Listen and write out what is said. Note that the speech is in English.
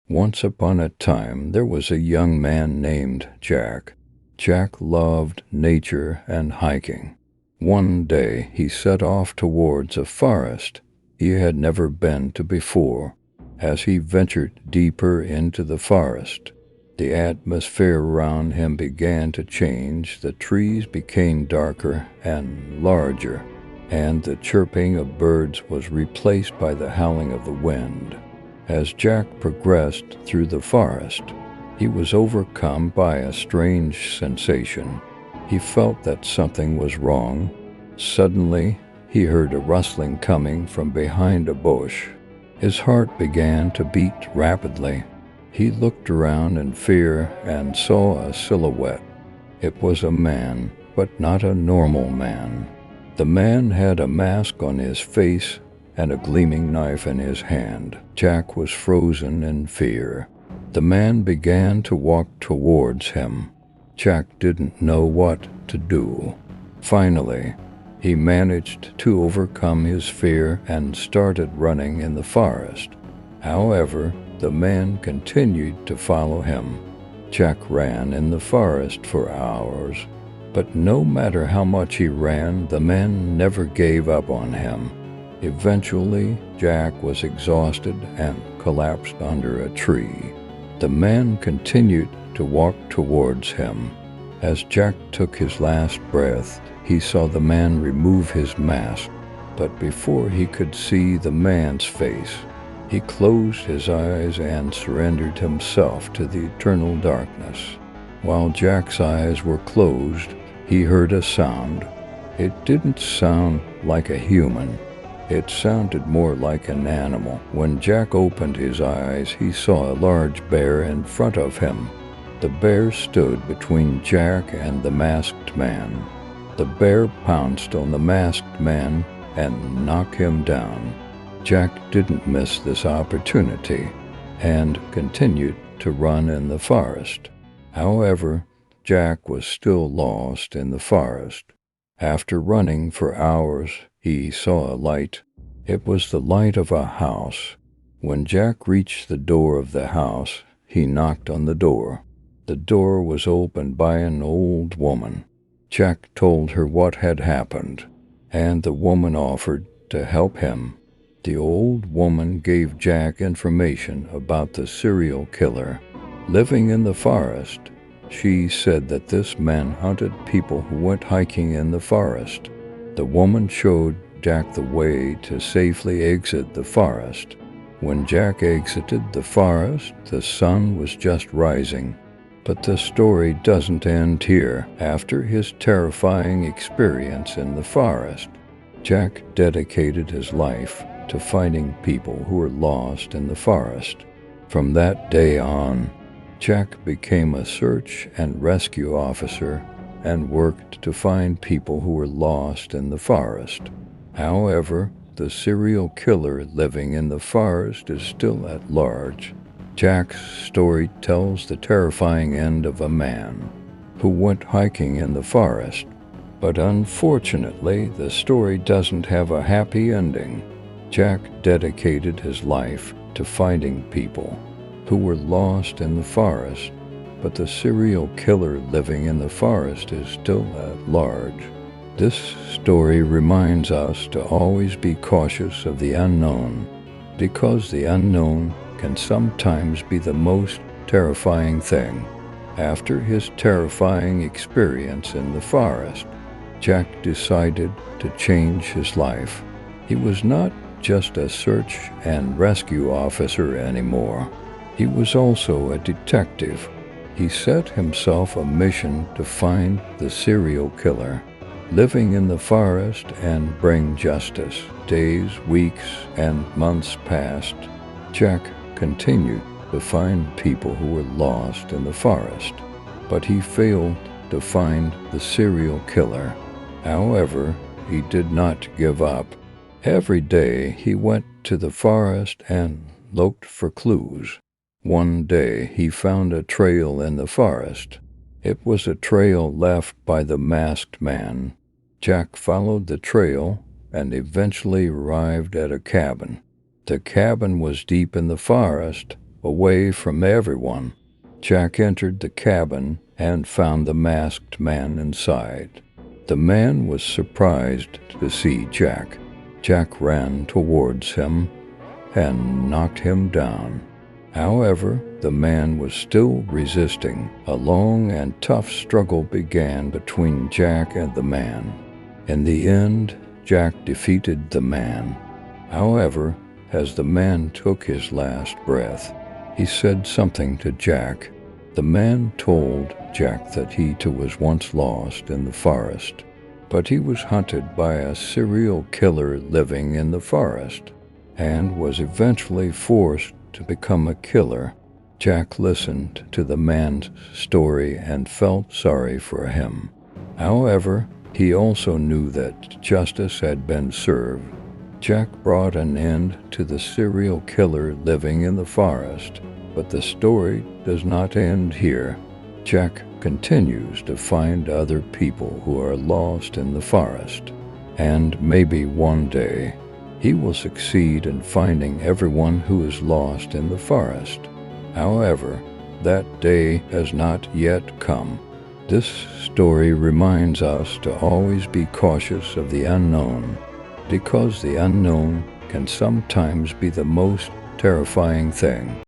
Once upon a time, there was a young man named Jack. Jack loved nature and hiking. One day, he set off towards a forest he had never been to before. As he ventured deeper into the forest, the atmosphere around him began to change. The trees became darker and larger, and the chirping of birds was replaced by the howling of the wind. As Jack progressed through the forest, he was overcome by a strange sensation. He felt that something was wrong. Suddenly, he heard a rustling coming from behind a bush. His heart began to beat rapidly. He looked around in fear and saw a silhouette. It was a man, but not a normal man. The man had a mask on his face and a gleaming knife in his hand. Jack was frozen in fear. The man began to walk towards him. Jack didn't know what to do. Finally, he managed to overcome his fear and started running in the forest. However, the man continued to follow him. Jack ran in the forest for hours, but no matter how much he ran, the man never gave up on him. Eventually, Jack was exhausted and collapsed under a tree. The man continued to walk towards him. As Jack took his last breath, he saw the man remove his mask, but before he could see the man's face, he closed his eyes and surrendered himself to the eternal darkness. While Jack's eyes were closed, he heard a sound. It didn't sound like a human. It sounded more like an animal. When Jack opened his eyes, he saw a large bear in front of him. The bear stood between Jack and the masked man. The bear pounced on the masked man and knocked him down. Jack didn't miss this opportunity and continued to run in the forest. However, Jack was still lost in the forest. After running for hours, he saw a light. It was the light of a house. When Jack reached the door of the house, he knocked on the door. The door was opened by an old woman. Jack told her what had happened, and the woman offered to help him. The old woman gave Jack information about the serial killer living in the forest. She said that this man hunted people who went hiking in the forest. The woman showed Jack the way to safely exit the forest. When Jack exited the forest, the sun was just rising. But the story doesn't end here. After his terrifying experience in the forest, Jack dedicated his life to finding people who were lost in the forest. From that day on, Jack became a search and rescue officer and worked to find people who were lost in the forest. However, the serial killer living in the forest is still at large. Jack's story tells the terrifying end of a man who went hiking in the forest. But unfortunately, the story doesn't have a happy ending. Jack dedicated his life to finding people who were lost in the forest, but the serial killer living in the forest is still at large. This story reminds us to always be cautious of the unknown, because the unknown can sometimes be the most terrifying thing. After his terrifying experience in the forest, Jack decided to change his life. He was not just a search and rescue officer anymore. He was also a detective. He set himself a mission to find the serial killer living in the forest and bring justice. Days, weeks, and months passed. Jack continued to find people who were lost in the forest, but he failed to find the serial killer. However, he did not give up. Every day he went to the forest and looked for clues. One day he found a trail in the forest. It was a trail left by the masked man. Jack followed the trail and eventually arrived at a cabin. The cabin was deep in the forest, away from everyone. Jack entered the cabin and found the masked man inside. The man was surprised to see Jack. Jack ran towards him and knocked him down. However, the man was still resisting. A long and tough struggle began between Jack and the man. In the end, Jack defeated the man. However, as the man took his last breath, he said something to Jack. The man told Jack that he too was once lost in the forest, but he was hunted by a serial killer living in the forest and was eventually forced to become a killer. Jack listened to the man's story and felt sorry for him. However, he also knew that justice had been served. Jack brought an end to the serial killer living in the forest, but the story does not end here. Jack continues to find other people who are lost in the forest, and maybe one day he will succeed in finding everyone who is lost in the forest. However, that day has not yet come. This story reminds us to always be cautious of the unknown, because the unknown can sometimes be the most terrifying thing.